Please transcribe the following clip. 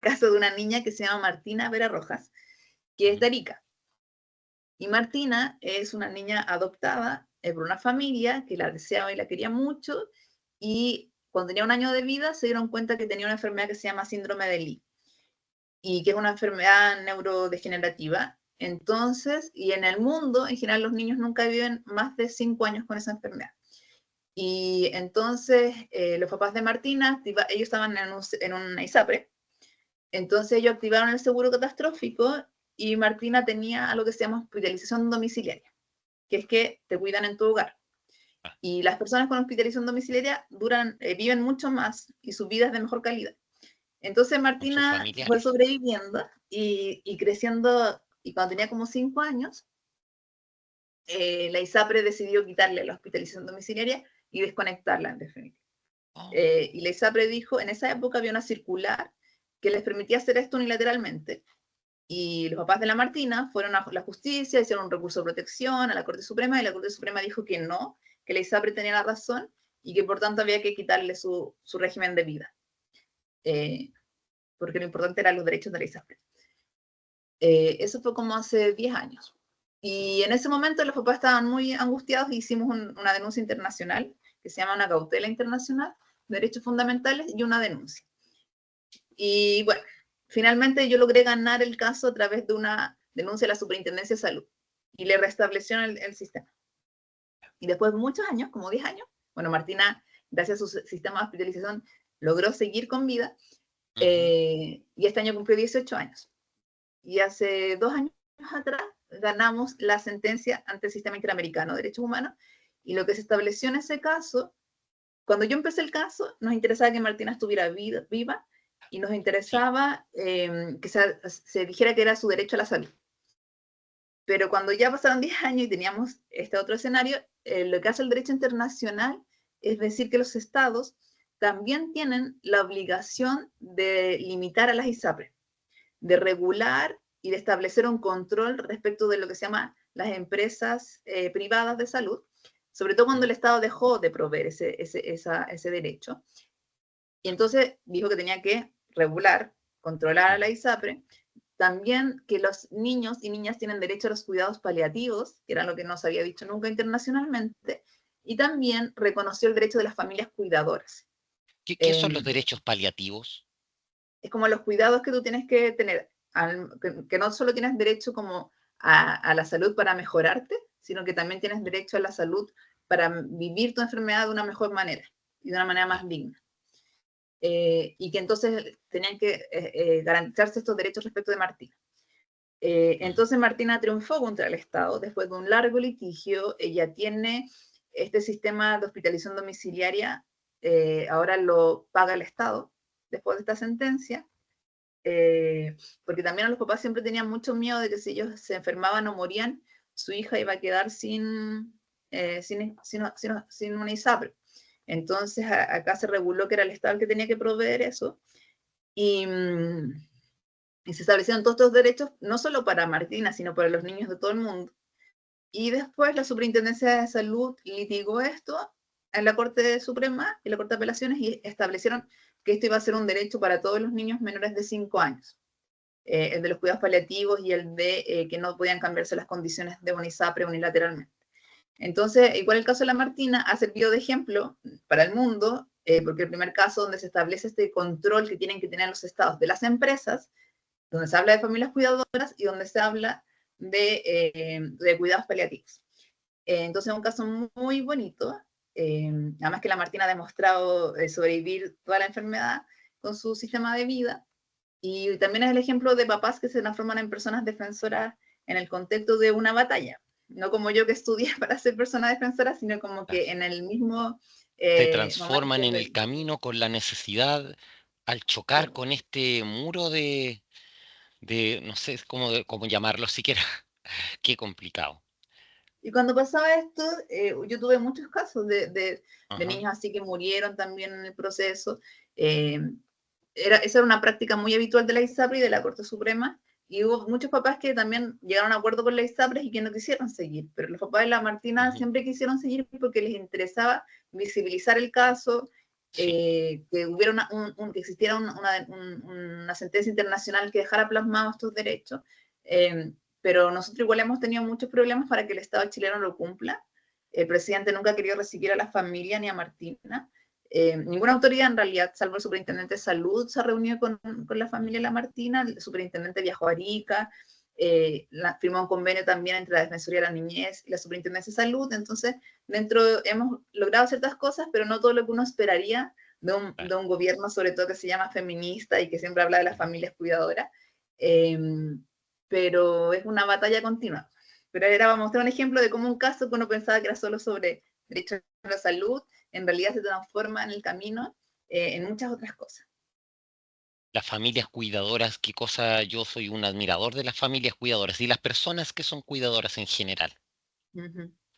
caso de una niña que se llama Martina Vera Rojas, que es de Arica. Y Martina es una niña adoptada por una familia que la deseaba y la quería mucho, y cuando tenía 1 año de vida se dieron cuenta que tenía una enfermedad que se llama síndrome de Lee, y que es una enfermedad neurodegenerativa. Entonces, y en el mundo, en general, los niños nunca viven más de 5 años con esa enfermedad. Y entonces, los papás de Martina, ellos estaban en una ISAPRE, entonces ellos activaron el seguro catastrófico, y Martina tenía algo que se llama hospitalización domiciliaria, que es que te cuidan en tu hogar. Y las personas con hospitalización domiciliaria viven mucho más y su vida es de mejor calidad. Entonces con sus Martina fue familiares. sobreviviendo y creciendo, y cuando tenía como 5 años, la ISAPRE decidió quitarle la hospitalización domiciliaria y desconectarla en definitiva. Oh, Y la ISAPRE dijo, en esa época había una circular que les permitía hacer esto unilateralmente, y los papás de la Martina fueron a la justicia, hicieron un recurso de protección a la Corte Suprema, y la Corte Suprema dijo que no, que la ISAPRE tenía la razón, y que por tanto había que quitarle su régimen de vida, porque lo importante eran los derechos de la ISAPRE. Eso fue como hace 10 años. Y en ese momento los papás estaban muy angustiados, y hicimos una denuncia internacional, que se llama una cautela internacional de derechos fundamentales, y una denuncia. Y bueno, finalmente yo logré ganar el caso a través de una denuncia a la Superintendencia de Salud, y le restablecieron el sistema. Y después de muchos años, como 10 años, bueno, Martina, gracias a su sistema de hospitalización, logró seguir con vida, y este año cumplió 18 años. Y hace 2 años atrás ganamos la sentencia ante el Sistema Interamericano de Derechos Humanos, y lo que se estableció en ese caso, cuando yo empecé el caso, nos interesaba que Martina estuviera viva, y nos sí. interesaba que se dijera que era su derecho a la salud. Pero cuando ya pasaron 10 años y teníamos este otro escenario, lo que hace el derecho internacional es decir que los estados también tienen la obligación de limitar a las ISAPRE, de regular y de establecer un control respecto de lo que se llama las empresas privadas de salud, sobre todo cuando el Estado dejó de proveer ese derecho. Y entonces dijo que tenía que regular, controlar a la ISAPRE, también que los niños y niñas tienen derecho a los cuidados paliativos, que era lo que no se había dicho nunca internacionalmente, y también reconoció el derecho de las familias cuidadoras. ¿Qué Eh, son los derechos paliativos? es como los cuidados que tú tienes que tener, que no solo tienes derecho como a la salud para mejorarte, sino que también tienes derecho a la salud para vivir tu enfermedad de una mejor manera y de una manera más digna. Y que entonces tenían que garantizarse estos derechos respecto de Martina. Entonces Martina triunfó contra el Estado después de un largo litigio. Ella tiene este sistema de hospitalización domiciliaria, ahora lo paga el Estado después de esta sentencia, porque también a los papás siempre tenían mucho miedo de que si ellos se enfermaban o morían, su hija iba a quedar sin una ISAPRE. Entonces acá se reguló que era el Estado el que tenía que proveer eso, y, y se establecieron todos estos derechos, no solo para Martina, sino para los niños de todo el mundo. Y después la Superintendencia de Salud litigó esto en la Corte Suprema y la Corte de Apelaciones, y establecieron que esto iba a ser un derecho para todos los niños menores de 5 años. El de los cuidados paliativos y el de que no podían cambiarse las condiciones de una ISAPRE unilateralmente. Entonces, igual el caso de la Martina ha servido de ejemplo para el mundo, porque el primer caso donde se establece este control que tienen que tener los estados de las empresas, donde se habla de familias cuidadoras y donde se habla de cuidados paliativos. Entonces es un caso muy bonito, además que la Martina ha demostrado sobrevivir toda la enfermedad con su sistema de vida, y también es el ejemplo de papás que se transforman en personas defensoras en el contexto de una batalla, no como yo que estudié para ser persona defensora, sino como Claro. que en el mismo Se momento transforman en el camino con la necesidad al chocar claro. con este muro no sé cómo llamarlo siquiera. Qué complicado. Y cuando pasaba esto, yo tuve muchos casos de Ajá. niños así que murieron también en el proceso. Eh, esa era una práctica muy habitual de la ISAPRE y de la Corte Suprema, y hubo muchos papás que también llegaron a acuerdo con la ISAPRE y que no quisieron seguir, pero los papás de la Martina Ujú. siempre quisieron seguir porque les interesaba visibilizar el caso sí, que hubiera que existiera una sentencia internacional que dejara plasmados estos derechos, pero nosotros igual hemos tenido muchos problemas para que el Estado chileno lo cumpla. El presidente nunca ha querido recibir a la familia ni a Martina. Ninguna autoridad en realidad, salvo el superintendente de salud, se ha reunido con la familia de la Martina. El superintendente viajó a Arica, firmó un convenio también entre la Defensoría de la Niñez y la Superintendencia de Salud. Entonces, hemos logrado ciertas cosas, pero no todo lo que uno esperaría claro. de un gobierno, sobre todo que se llama feminista y que siempre habla de las familias cuidadoras. Eh, pero es una batalla continua. Pero era para mostrar un ejemplo de cómo un caso que uno pensaba que era solo sobre derecho a la salud, en realidad se transforma en el camino en muchas otras cosas. Las familias cuidadoras, qué cosa, yo soy un admirador de las familias cuidadoras y las personas que son cuidadoras en general. Ujú.